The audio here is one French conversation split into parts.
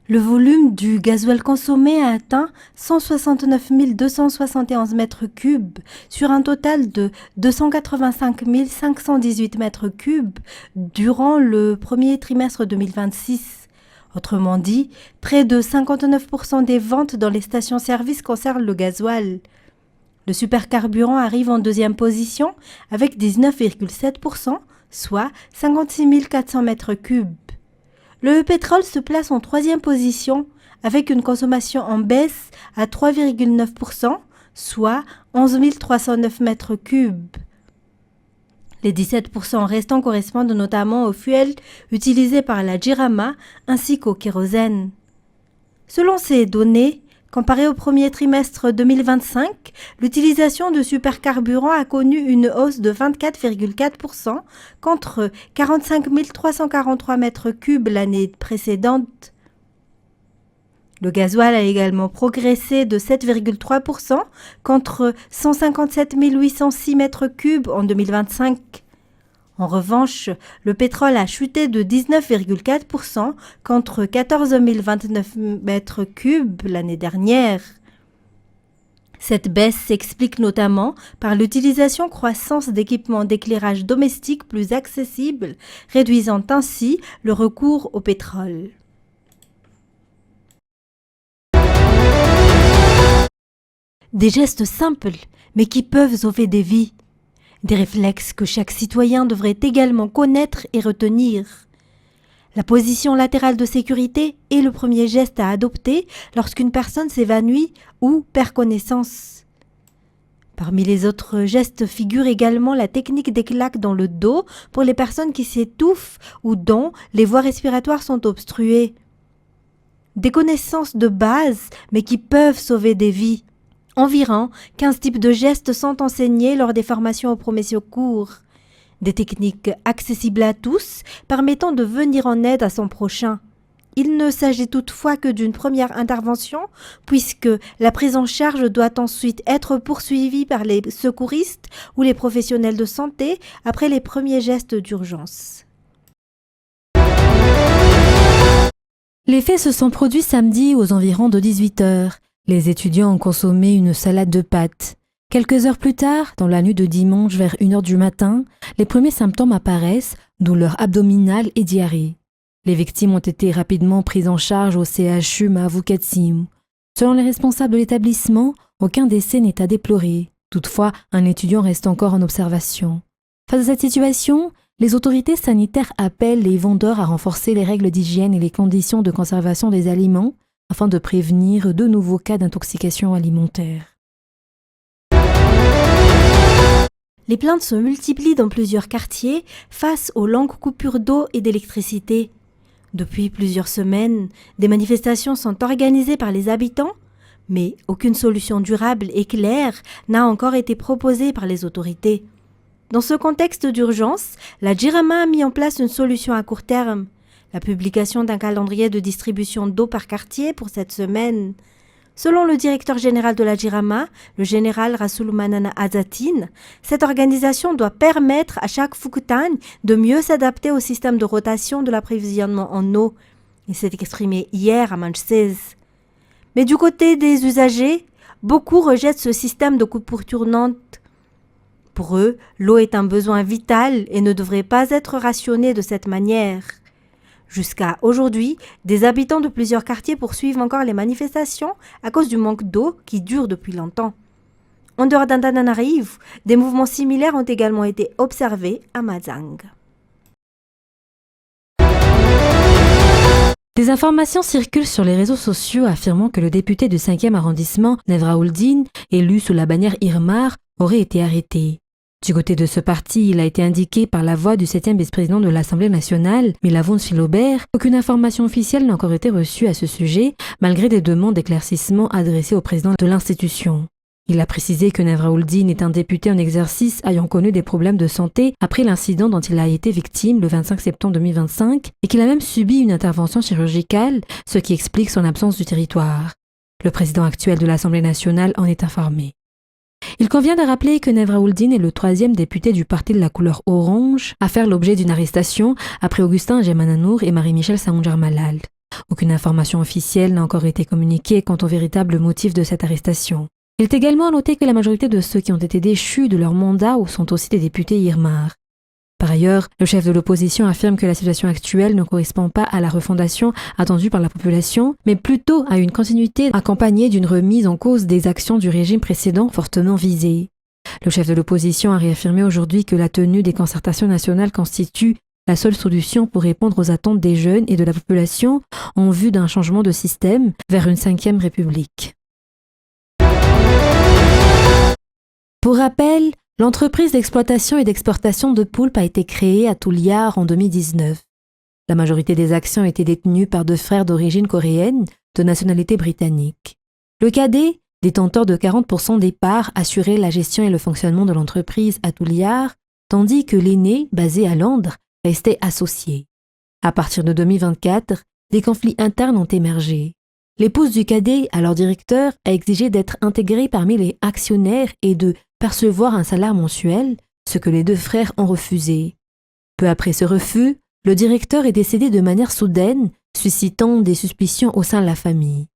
Le volume du gasoil consommé a atteint 169 271 mètres cubes sur un total de 285 518 mètres cubes durant le premier trimestre 2026. Autrement dit, près de 59% des ventes dans les stations-service concernent le gasoil. Le supercarburant arrive en deuxième position avec 19,7%, soit 56 400 mètres cubes. Le pétrole se place en troisième position avec une consommation en baisse à 3,9%, soit 11 309 mètres cubes. Les 17% restants correspondent notamment au fuel utilisé par la Jirama ainsi qu'au kérosène. Selon ces données, comparé au premier trimestre 2025, l'utilisation de supercarburants a connu une hausse de 24,4% contre 45 343 mètres cubes l'année précédente. Le gasoil a également progressé de 7,3% contre 157 806 mètres cubes en 2025. En revanche, le pétrole a chuté de 19,4% contre 14 029 mètres cubes l'année dernière. Cette baisse s'explique notamment par l'utilisation croissante d'équipements d'éclairage domestique plus accessibles, réduisant ainsi le recours au pétrole. Des gestes simples, mais qui peuvent sauver des vies. Des réflexes que chaque citoyen devrait également connaître et retenir. La position latérale de sécurité est le premier geste à adopter lorsqu'une personne s'évanouit ou perd connaissance. Parmi les autres gestes figure également la technique des claques dans le dos pour les personnes qui s'étouffent ou dont les voies respiratoires sont obstruées. Des connaissances de base, mais qui peuvent sauver des vies. Environ 15 types de gestes sont enseignés lors des formations aux premiers secours. Des techniques accessibles à tous, permettant de venir en aide à son prochain. Il ne s'agit toutefois que d'une première intervention, puisque la prise en charge doit ensuite être poursuivie par les secouristes ou les professionnels de santé après les premiers gestes d'urgence. Les faits se sont produits samedi aux environs de 18h. Les étudiants ont consommé une salade de pâtes. Quelques heures plus tard, dans la nuit de dimanche vers 1h du matin, les premiers symptômes apparaissent, douleurs abdominales et diarrhée. Les victimes ont été rapidement prises en charge au CHU Mavuketsim. Selon les responsables de l'établissement, aucun décès n'est à déplorer. Toutefois, un étudiant reste encore en observation. Face à cette situation, les autorités sanitaires appellent les vendeurs à renforcer les règles d'hygiène et les conditions de conservation des aliments, afin de prévenir de nouveaux cas d'intoxication alimentaire. Les plaintes se multiplient dans plusieurs quartiers face aux longues coupures d'eau et d'électricité. Depuis plusieurs semaines, des manifestations sont organisées par les habitants, mais aucune solution durable et claire n'a encore été proposée par les autorités. Dans ce contexte d'urgence, la Jirama a mis en place une solution à court terme. La publication d'un calendrier de distribution d'eau par quartier pour cette semaine. Selon le directeur général de la Jirama, le général Rasoul Manana Azatin, cette organisation doit permettre à chaque Foukoutane de mieux s'adapter au système de rotation de l'approvisionnement en eau. Il s'est exprimé hier à Manchester. Mais du côté des usagers, beaucoup rejettent ce système de coupure tournante. Pour eux, l'eau est un besoin vital et ne devrait pas être rationnée de cette manière. Jusqu'à aujourd'hui, des habitants de plusieurs quartiers poursuivent encore les manifestations à cause du manque d'eau qui dure depuis longtemps. En dehors d'Antananarivo, des mouvements similaires ont également été observés à Mazang. Des informations circulent sur les réseaux sociaux affirmant que le député du 5e arrondissement, Nevraouldine, élu sous la bannière Irmar, aurait été arrêté. Du côté de ce parti, il a été indiqué par la voix du 7e vice-président de l'Assemblée nationale, Milavon Philobert, qu'aucune information officielle n'a encore été reçue à ce sujet, malgré des demandes d'éclaircissement adressées au président de l'institution. Il a précisé que Nevraouldine est un député en exercice ayant connu des problèmes de santé après l'incident dont il a été victime le 25 septembre 2025 et qu'il a même subi une intervention chirurgicale, ce qui explique son absence du territoire. Le président actuel de l'Assemblée nationale en est informé. Il convient de rappeler que Nevraouldine est le 3e député du parti de la couleur orange à faire l'objet d'une arrestation après Augustin Jemananour et Marie-Michel Saoundjar Malal. Aucune information officielle n'a encore été communiquée quant au véritable motif de cette arrestation. Il est également à noter que la majorité de ceux qui ont été déchus de leur mandat sont aussi des députés Irmar. Par ailleurs, le chef de l'opposition affirme que la situation actuelle ne correspond pas à la refondation attendue par la population, mais plutôt à une continuité accompagnée d'une remise en cause des actions du régime précédent fortement visées. Le chef de l'opposition a réaffirmé aujourd'hui que la tenue des concertations nationales constitue la seule solution pour répondre aux attentes des jeunes et de la population en vue d'un changement de système vers une 5e République. Pour rappel, l'entreprise d'exploitation et d'exportation de poulpes a été créée à Touliard en 2019. La majorité des actions étaient détenues par 2 frères d'origine coréenne de nationalité britannique. Le cadet, détenteur de 40% des parts, assurait la gestion et le fonctionnement de l'entreprise à Touliard, tandis que l'aîné, basé à Londres, restait associé. À partir de 2024, des conflits internes ont émergé. L'épouse du cadet, alors directeur, a exigé d'être intégrée parmi les actionnaires et de percevoir un salaire mensuel, ce que les 2 frères ont refusé. Peu après ce refus, le directeur est décédé de manière soudaine, suscitant des suspicions au sein de la famille.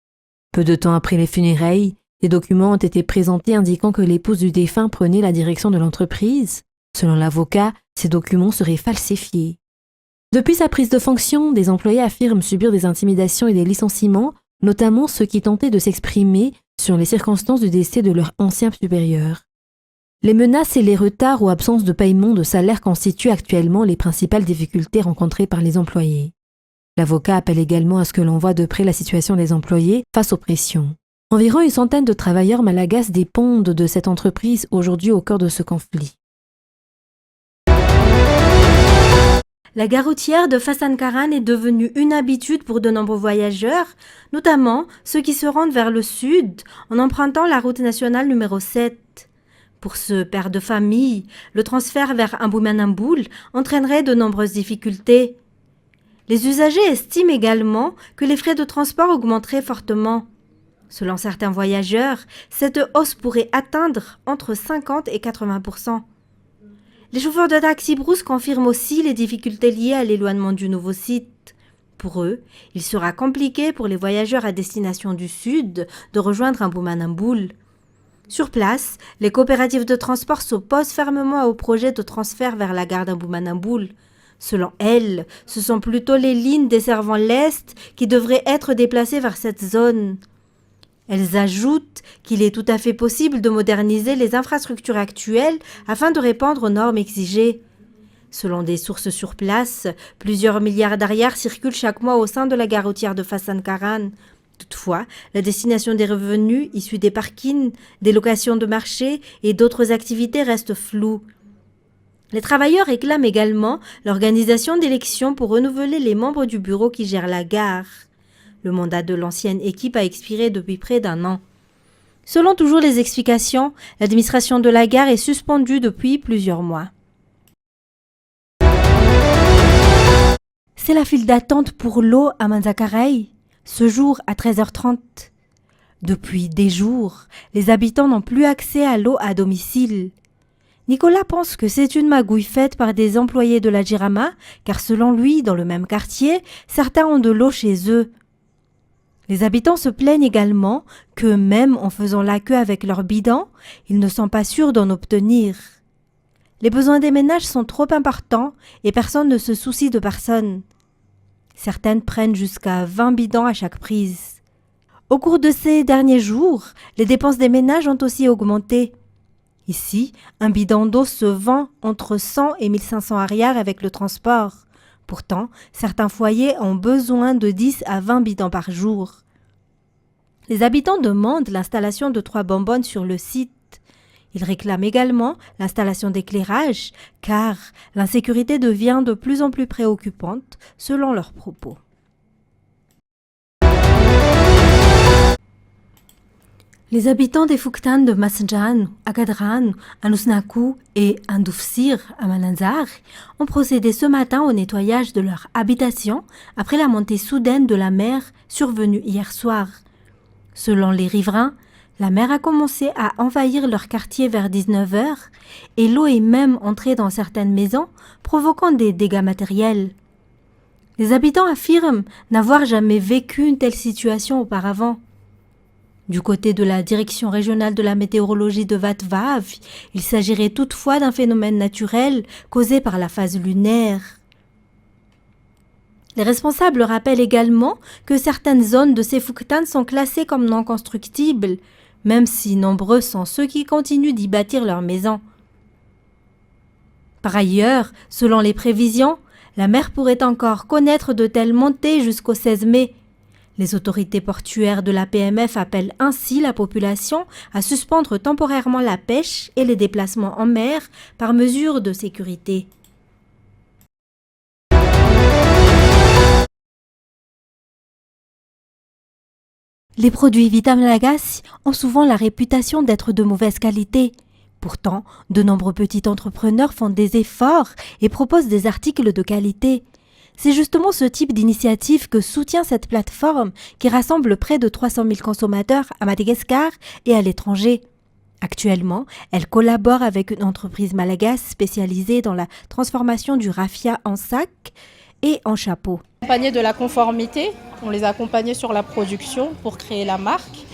Peu de temps après les funérailles, des documents ont été présentés indiquant que l'épouse du défunt prenait la direction de l'entreprise. Selon l'avocat, ces documents seraient falsifiés. Depuis sa prise de fonction, des employés affirment subir des intimidations et des licenciements, notamment ceux qui tentaient de s'exprimer sur les circonstances du décès de leur ancien supérieur. Les menaces et les retards ou absences de paiement de salaire constituent actuellement les principales difficultés rencontrées par les employés. L'avocat appelle également à ce que l'on voie de près la situation des employés face aux pressions. Environ 100 de travailleurs malagasy dépendent de cette entreprise aujourd'hui au cœur de ce conflit. La gare routière de Fassankaran est devenue une habitude pour de nombreux voyageurs, notamment ceux qui se rendent vers le sud en empruntant la route nationale numéro 7. Pour ce père de famille, le transfert vers Ambumanamboul entraînerait de nombreuses difficultés. Les usagers estiment également que les frais de transport augmenteraient fortement. Selon certains voyageurs, cette hausse pourrait atteindre entre 50 et 80%. Les chauffeurs de taxi brousse confirment aussi les difficultés liées à l'éloignement du nouveau site. Pour eux, il sera compliqué pour les voyageurs à destination du sud de rejoindre Ambumanamboul. Sur place, les coopératives de transport s'opposent fermement au projet de transfert vers la gare d'Ambumanamboul. Selon elles, ce sont plutôt les lignes desservant l'Est qui devraient être déplacées vers cette zone. Elles ajoutent qu'il est tout à fait possible de moderniser les infrastructures actuelles afin de répondre aux normes exigées. Selon des sources sur place, plusieurs milliards d'ariars circulent chaque mois au sein de la gare routière de Fassankaran. Toutefois, la destination des revenus issus des parkings, des locations de marché et d'autres activités reste floue. Les travailleurs réclament également l'organisation d'élections pour renouveler les membres du bureau qui gère la gare. Le mandat de l'ancienne équipe a expiré depuis près d'1 an. Selon toujours les explications, l'administration de la gare est suspendue depuis plusieurs mois. C'est la file d'attente pour l'eau à Manzakaray, ce jour à 13h30. Depuis des jours, les habitants n'ont plus accès à l'eau à domicile. Nicolas pense que c'est une magouille faite par des employés de la Jirama, car selon lui, dans le même quartier, certains ont de l'eau chez eux. Les habitants se plaignent également que même en faisant la queue avec leur bidon, ils ne sont pas sûrs d'en obtenir. Les besoins des ménages sont trop importants et personne ne se soucie de personne. Certaines prennent jusqu'à 20 bidons à chaque prise. Au cours de ces derniers jours, les dépenses des ménages ont aussi augmenté. Ici, un bidon d'eau se vend entre 100 et 1500 ariars avec le transport. Pourtant, certains foyers ont besoin de 10 à 20 bidons par jour. Les habitants demandent l'installation de 3 bonbonnes sur le site. Ils réclament également l'installation d'éclairage, car l'insécurité devient de plus en plus préoccupante, selon leurs propos. Les habitants des Fouktan de Masjan, Akadran, Anusnaku et Andoufsir à Mananzar ont procédé ce matin au nettoyage de leur habitation après la montée soudaine de la mer survenue hier soir. Selon les riverains, la mer a commencé à envahir leur quartier vers 19h et l'eau est même entrée dans certaines maisons, provoquant des dégâts matériels. Les habitants affirment n'avoir jamais vécu une telle situation auparavant. Du côté de la Direction régionale de la météorologie de Vatvav, il s'agirait toutefois d'un phénomène naturel causé par la phase lunaire. Les responsables rappellent également que certaines zones de Sefuktan sont classées comme non constructibles, même si nombreux sont ceux qui continuent d'y bâtir leurs maisons. Par ailleurs, selon les prévisions, la mer pourrait encore connaître de telles montées jusqu'au 16 mai. Les autorités portuaires de la PMF appellent ainsi la population à suspendre temporairement la pêche et les déplacements en mer par mesure de sécurité. Les produits Vita Malagasy ont souvent la réputation d'être de mauvaise qualité. Pourtant, de nombreux petits entrepreneurs font des efforts et proposent des articles de qualité. C'est justement ce type d'initiative que soutient cette plateforme qui rassemble près de 300 000 consommateurs à Madagascar et à l'étranger. Actuellement, elle collabore avec une entreprise malagasy spécialisée dans la transformation du raffia en sac et en chapeau. Accompagnés de la conformité, on les a accompagnés sur la production pour créer la marque.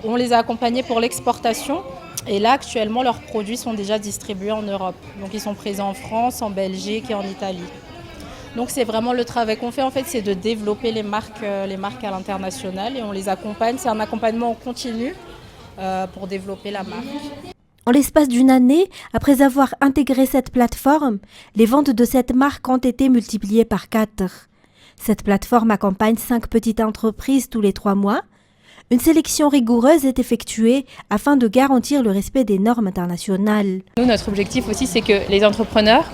On les a accompagnés pour l'exportation. Et là, actuellement, leurs produits sont déjà distribués en Europe. Donc, ils sont présents en France, en Belgique et en Italie. Donc, c'est vraiment le travail qu'on fait, en fait, c'est de développer les marques à l'international et on les accompagne. C'est un accompagnement en continu pour développer la marque. En l'espace d'une année, après avoir intégré cette plateforme, les ventes de cette marque ont été multipliées par 4. Cette plateforme accompagne 5 petites entreprises tous les 3 mois. Une sélection rigoureuse est effectuée afin de garantir le respect des normes internationales. Nous, notre objectif aussi, c'est que les entrepreneurs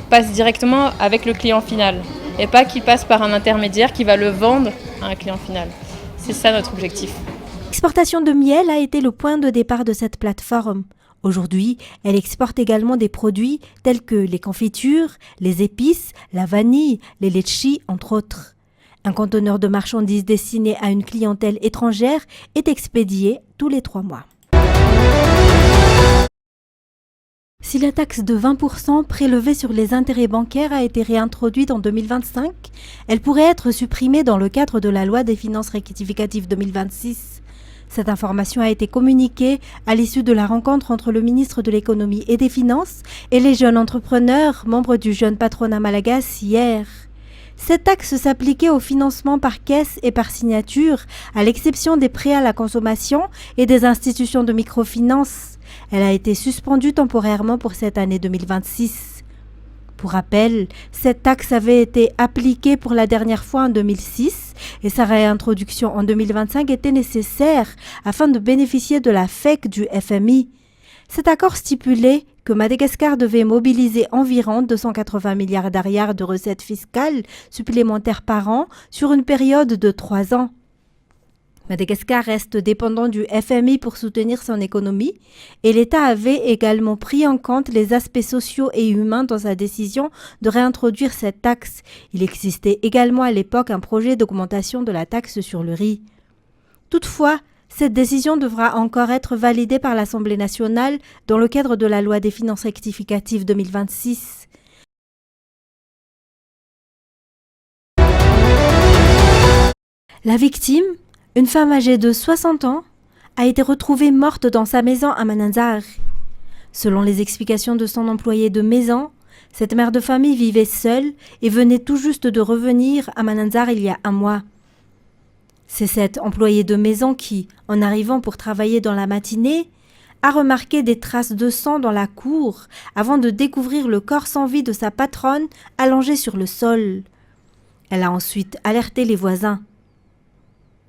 passent directement avec le client final et pas qu'ils passent par un intermédiaire qui va le vendre à un client final. C'est ça notre objectif. L'exportation de miel a été le point de départ de cette plateforme. Aujourd'hui, elle exporte également des produits tels que les confitures, les épices, la vanille, les litchis, entre autres. Un conteneur de marchandises destiné à une clientèle étrangère est expédié tous les 3 mois. Si la taxe de 20% prélevée sur les intérêts bancaires a été réintroduite en 2025, elle pourrait être supprimée dans le cadre de la loi des finances rectificatives 2026. Cette information a été communiquée à l'issue de la rencontre entre le ministre de l'Économie et des Finances et les jeunes entrepreneurs, membres du jeune patronat malagasy hier. Cette taxe s'appliquait au financement par caisse et par signature, à l'exception des prêts à la consommation et des institutions de microfinance. Elle a été suspendue temporairement pour cette année 2026. Pour rappel, cette taxe avait été appliquée pour la dernière fois en 2006 et sa réintroduction en 2025 était nécessaire afin de bénéficier de la FEC du FMI. Cet accord stipulait que Madagascar devait mobiliser environ 280 milliards d'ariars de recettes fiscales supplémentaires par an sur une période de 3 ans. Madagascar reste dépendant du FMI pour soutenir son économie et l'État avait également pris en compte les aspects sociaux et humains dans sa décision de réintroduire cette taxe. Il existait également à l'époque un projet d'augmentation de la taxe sur le riz. Toutefois, cette décision devra encore être validée par l'Assemblée nationale dans le cadre de la loi des finances rectificatives 2026. La victime, une femme âgée de 60 ans, a été retrouvée morte dans sa maison à Mananzar. Selon les explications de son employé de maison, cette mère de famille vivait seule et venait tout juste de revenir à Mananzar il y a 1 mois. C'est cet employé de maison qui, en arrivant pour travailler dans la matinée, a remarqué des traces de sang dans la cour avant de découvrir le corps sans vie de sa patronne allongé sur le sol. Elle a ensuite alerté les voisins.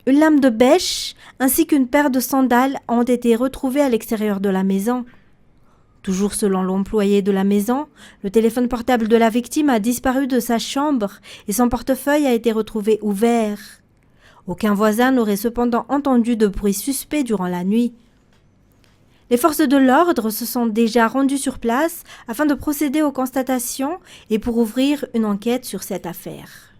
Une lame de bêche ainsi qu'une paire de sandales ont été retrouvées à l'extérieur de la maison. Toujours selon l'employé de la maison, le téléphone portable de la victime a disparu de sa chambre et son portefeuille a été retrouvé ouvert. Aucun voisin n'aurait cependant entendu de bruit suspect durant la nuit. Les forces de l'ordre se sont déjà rendues sur place afin de procéder aux constatations et pour ouvrir une enquête sur cette affaire.